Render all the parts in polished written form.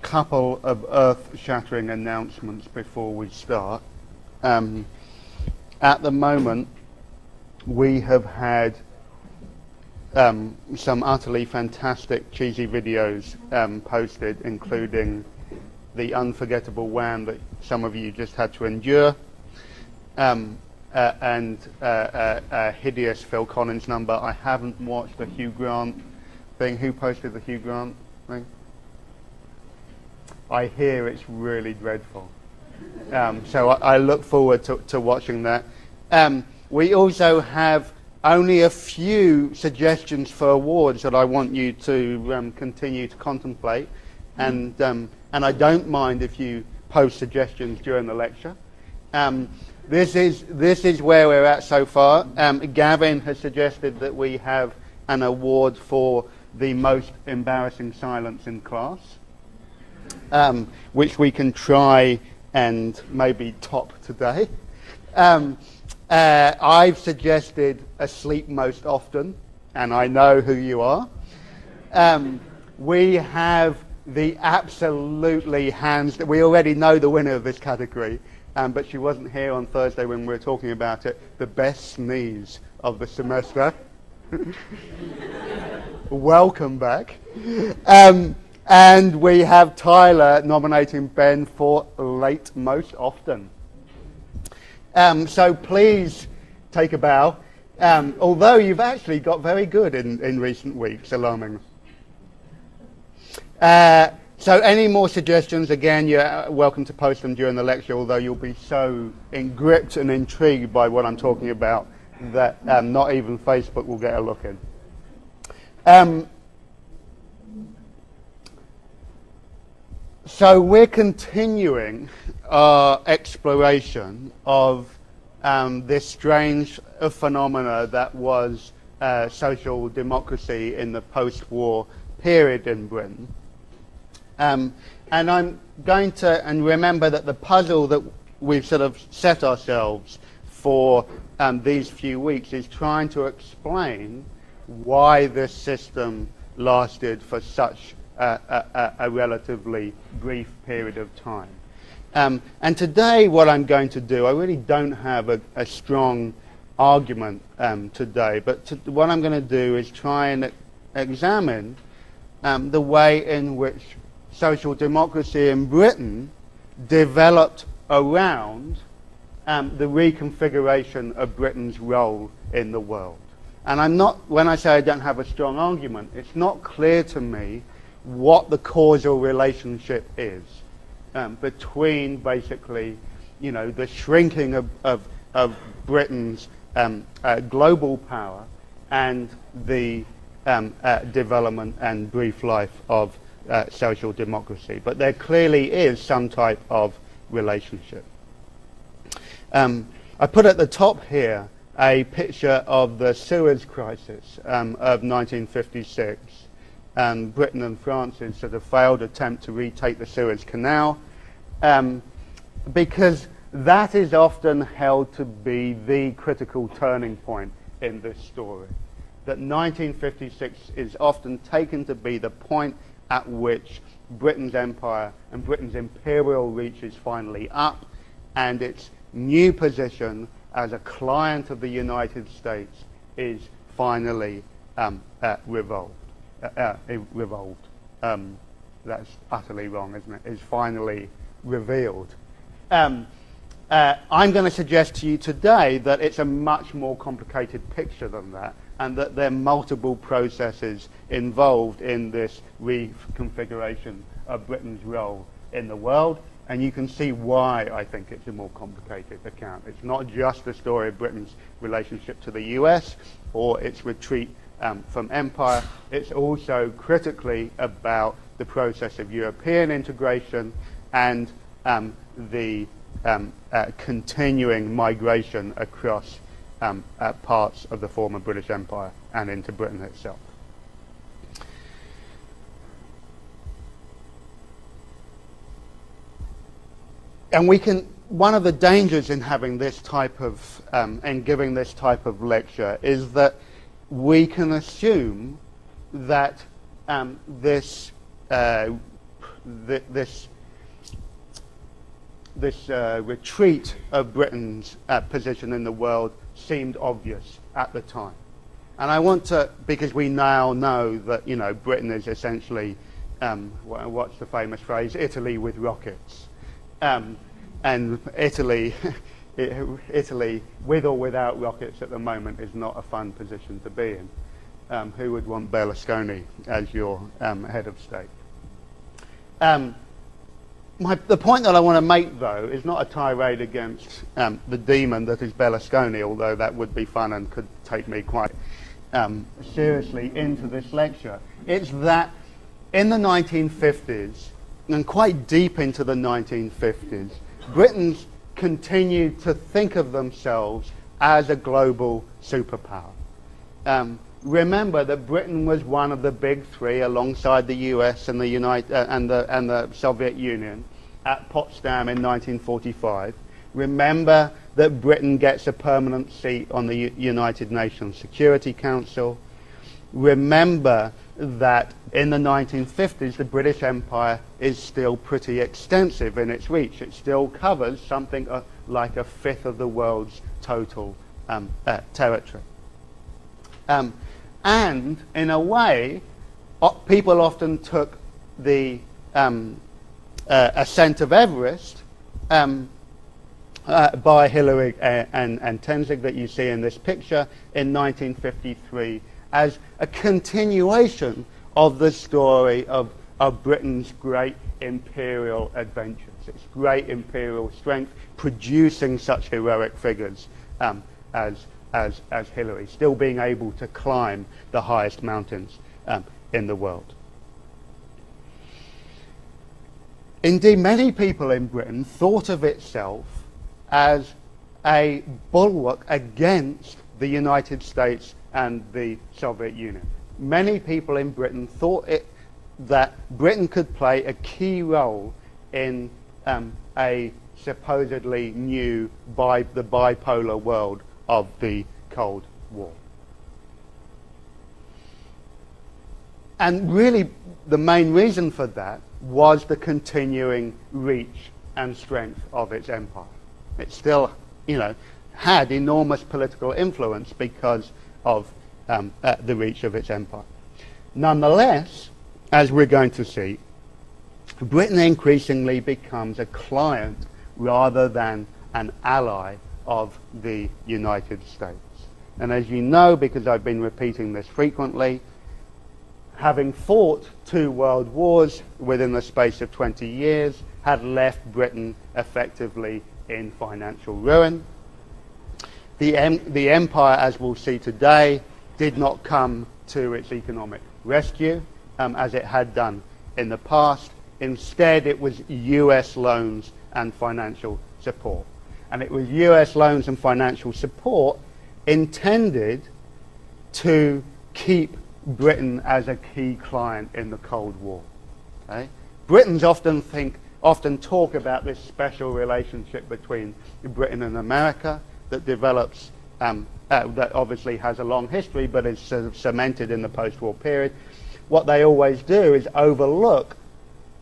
couple of earth-shattering announcements before we start. At the moment, we have had some utterly fantastic cheesy videos posted, including the unforgettable Wham that some of you just had to endure, and a hideous Phil Collins number. I haven't watched the Hugh Grant thing. Who posted the Hugh Grant thing? I hear it's really dreadful. So I look forward to watching that. We also have only a few suggestions for awards that I want you to continue to contemplate, and I don't mind if you post suggestions during the lecture. This is where we're at so far. Gavin has suggested that we have an award for the most embarrassing silence in class, which we can try and maybe top today. I've suggested asleep most often, and I know who you are. We have the absolutely we already know the winner of this category, but she wasn't here on Thursday when we were talking about it, the best sneeze of the semester. Welcome back. And we have Tyler nominating Ben for late most often. So please take a bow, although you've actually got very good in recent weeks, alarming. So any more suggestions, again, you're welcome to post them during the lecture, although you'll be so gripped and intrigued by what I'm talking about that not even Facebook will get a look in. So we're continuing our exploration of this strange phenomena that was social democracy in the post-war period in Britain. And I'm going to, and remember that the puzzle that we've sort of set ourselves for these few weeks is trying to explain why this system lasted for such a relatively brief period of time. And today what I'm going to do, I really don't have a strong argument today, but what I'm going to do is try and examine the way in which social democracy in Britain developed around the reconfiguration of Britain's role in the world. And when I say I don't have a strong argument, it's not clear to me what the causal relationship is between basically, the shrinking of Britain's global power and the development and brief life of social democracy. But there clearly is some type of relationship. I put at the top here a picture of the Suez Crisis of 1956. Britain and France's sort of failed attempt to retake the Suez Canal, because that is often held to be the critical turning point in this story. That 1956 is often taken to be the point at which Britain's empire and Britain's imperial reach is finally up, and its new position as a client of the United States is finally revolved. That's utterly wrong, isn't it? Is finally revealed. I'm going to suggest to you today that it's a much more complicated picture than that, and that there are multiple processes involved in this reconfiguration of Britain's role in the world, and you can see why I think it's a more complicated account. It's not just the story of Britain's relationship to the US or its retreat from empire. It's also critically about the process of European integration and the continuing migration across parts of the former British Empire and into Britain itself. And one of the dangers in having this type of, and giving this type of lecture is that we can assume that this this retreat of Britain's position in the world seemed obvious at the time. And I want to, because we now know that, you know, Britain is essentially, what's the famous phrase, Italy with rockets. And Italy, Italy, with or without rockets at the moment, is not a fun position to be in. Who would want Berlusconi as your head of state? The point that I want to make, though, is not a tirade against the demon that is Berlusconi, although that would be fun and could take me quite seriously into this lecture. It's that in the 1950s, and quite deep into the 1950s, Britons continued to think of themselves as a global superpower. Remember that Britain was one of the big three, alongside the US and the Soviet Union, at Potsdam in 1945. Remember that Britain gets a permanent seat on the United Nations Security Council. Remember that in the 1950s, the British Empire is still pretty extensive in its reach. It still covers something like a fifth of the world's total territory. And in a way, people often took the ascent of Everest by Hillary and Tenzing that you see in this picture in 1953 as a continuation of the story of Britain's great imperial adventures, its great imperial strength, producing such heroic figures as Hillary, still being able to climb the highest mountains in the world. Indeed, many people in Britain thought of itself as a bulwark against the United States and the Soviet Union. Many people in Britain thought that Britain could play a key role in a supposedly new the bipolar world of the Cold War. And really, the main reason for that was the continuing reach and strength of its empire. It still, had enormous political influence because of the reach of its empire. Nonetheless, as we're going to see, Britain increasingly becomes a client rather than an ally of the United States. And as you know, because I've been repeating this frequently, having fought 2 world wars within the space of 20 years, had left Britain effectively in financial ruin. The empire, as we'll see today, did not come to its economic rescue as it had done in the past. Instead, it was US loans and financial support. And it was US loans and financial support intended to keep Britain as a key client in the Cold War. Okay? Britons often talk about this special relationship between Britain and America that develops, that obviously has a long history, but is sort of cemented in the post-war period. What they always do is overlook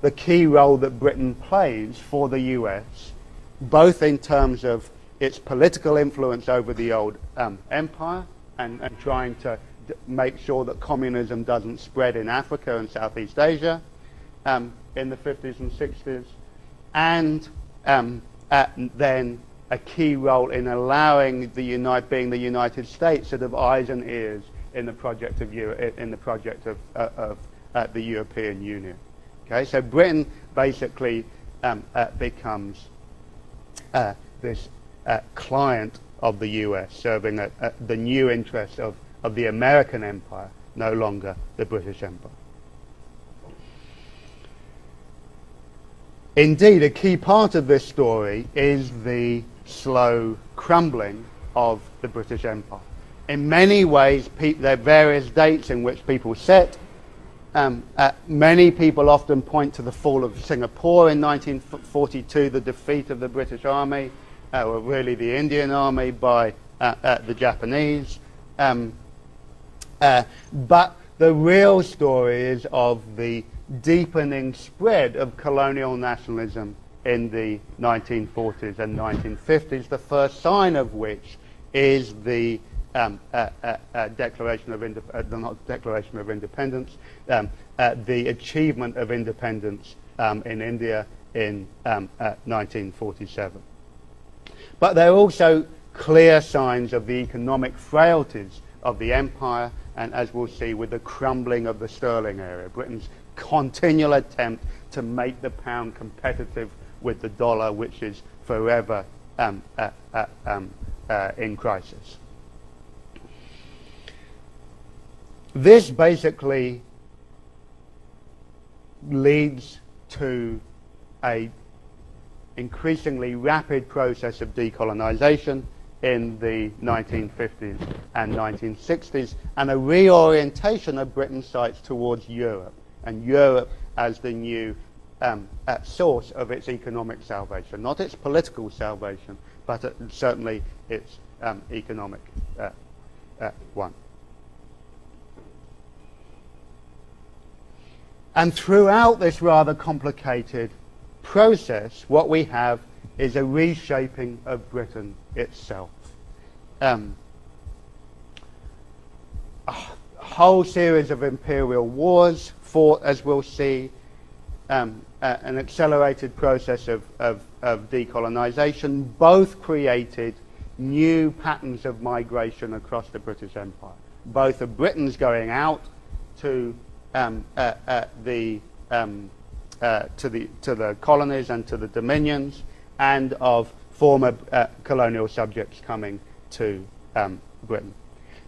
the key role that Britain plays for the US, both in terms of its political influence over the old empire and trying to make sure that communism doesn't spread in Africa and Southeast Asia in the 50s and 60s, and then a key role in allowing being the United States sort of eyes and ears in the project of the European Union. Okay, so Britain basically becomes this client of the US, serving the new interests of the American empire, no longer the British Empire. Indeed, a key part of this story is the slow crumbling of the British Empire. In many ways, there are various dates in which people set. Many people often point to the fall of Singapore in 1942, the defeat of the British Army, or really the Indian Army, by the Japanese. But the real story is of the deepening spread of colonial nationalism in the 1940s and 1950s, the first sign of which is the Declaration of Independence, the achievement of independence in India in 1947. But there are also clear signs of the economic frailties of the empire, and as we'll see, with the crumbling of the sterling area, Britain's continual attempt to make the pound competitive with the dollar, which is forever in crisis. This basically leads to a increasingly rapid process of decolonization in the 1950s and 1960s, and a reorientation of Britain's sights towards Europe, and Europe as the new source of its economic salvation, not its political salvation, but certainly its economic one. And throughout this rather complicated process, what we have is a reshaping of Britain itself. A whole series of imperial wars fought, as we'll see, an accelerated process of decolonization, both created new patterns of migration across the British Empire, both of Britons going out to the colonies and to the dominions, and of former colonial subjects coming to Britain.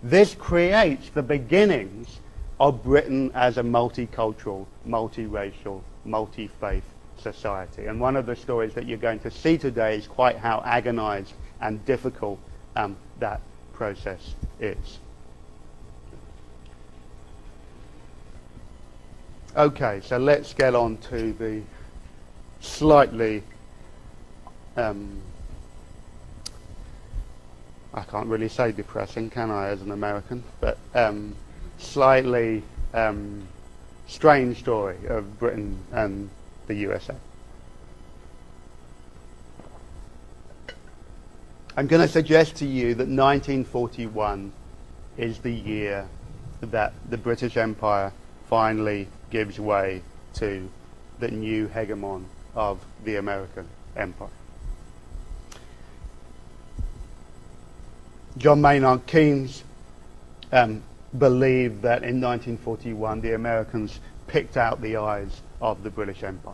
This creates the beginnings of Britain as a multicultural, multiracial, multi-faith society. And one of the stories that you're going to see today is quite how agonized and difficult that process is. Okay, so let's get on to the slightly, I can't really say depressing, can I, as an American, but slightly strange story of Britain and the USA. I'm going to suggest to you that 1941 is the year that the British Empire finally gives way to the new hegemon of the American empire. John Maynard Keynes believed that in 1941 the Americans picked out the eyes of the British Empire.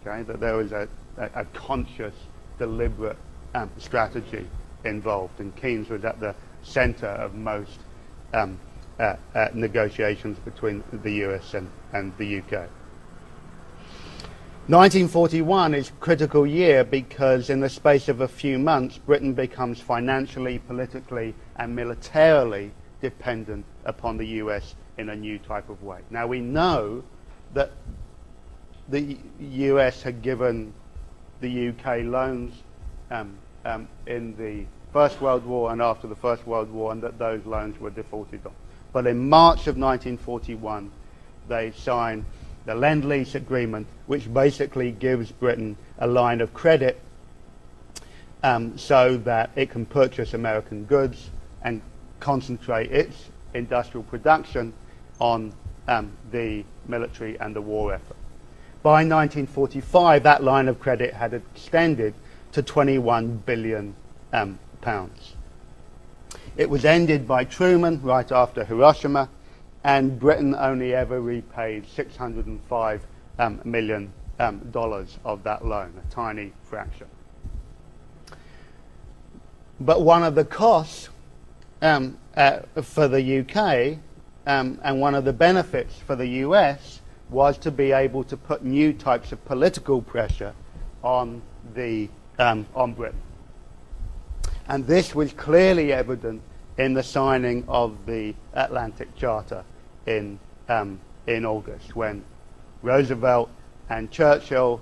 Okay? That there was a conscious, deliberate strategy involved, and Keynes was at the center of most negotiations between the US and the UK. 1941 is a critical year because in the space of a few months, Britain becomes financially, politically, and militarily dependent upon the US in a new type of way. Now, we know that the US had given the UK loans in the First World War and after the First World War, and that those loans were defaulted on. But in March of 1941, they signed the Lend-Lease Agreement, which basically gives Britain a line of credit so that it can purchase American goods and concentrate its industrial production on the military and the war effort. By 1945, that line of credit had extended to 21 billion pounds. It was ended by Truman right after Hiroshima, and Britain only ever repaid $605 million of that loan, a tiny fraction. But one of the costs for the UK and one of the benefits for the US was to be able to put new types of political pressure on Britain. And this was clearly evident in the signing of the Atlantic Charter in August, when Roosevelt and Churchill